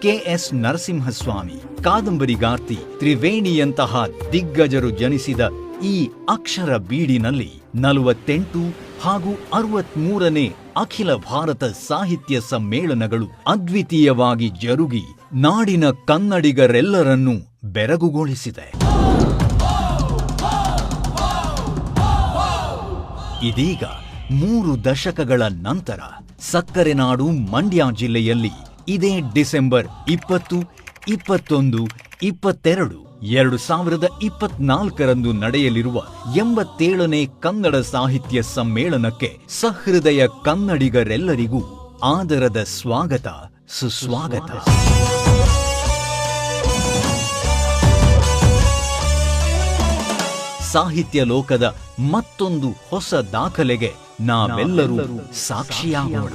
KS. Narasimhaswamy, ಕಾದಂಬರಿಗಾರ್ತಿ ತ್ರಿವೇಣಿಯಂತಹ ದಿಗ್ಗಜರು ಜನಿಸಿದ ಈ ಅಕ್ಷರ ಬೀಡಿನಲ್ಲಿ 48 ಹಾಗೂ 63ನೇ ಅಖಿಲ ಭಾರತ ಸಾಹಿತ್ಯ ಸಮ್ಮೇಳನಗಳು ಅದ್ವಿತೀಯವಾಗಿ ಜರುಗಿ ನಾಡಿನ ಕನ್ನಡಿಗರೆಲ್ಲರನ್ನೂ ಬೆರಗುಗೊಳಿಸಿದೆ. ಇದೀಗ 3 ದಶಕಗಳ ನಂತರ ಸಕ್ಕರೆ ನಾಡು ಮಂಡ್ಯ ಜಿಲ್ಲೆಯಲ್ಲಿ ಇದೇ ಡಿಸೆಂಬರ್ 20, 21, 22, 2024ರಂದು ನಡೆಯಲಿರುವ 87ನೇ ಕನ್ನಡ ಸಾಹಿತ್ಯ ಸಮ್ಮೇಳನಕ್ಕೆ ಸಹೃದಯ ಕನ್ನಡಿಗರೆಲ್ಲರಿಗೂ ಆದರದ ಸ್ವಾಗತ, ಸುಸ್ವಾಗತ. ಸಾಹಿತ್ಯ ಲೋಕದ ಮತ್ತೊಂದು ಹೊಸ ದಾಖಲೆಗೆ ನಾವೆಲ್ಲರೂ ಸಾಕ್ಷಿಯಾಗೋಣ.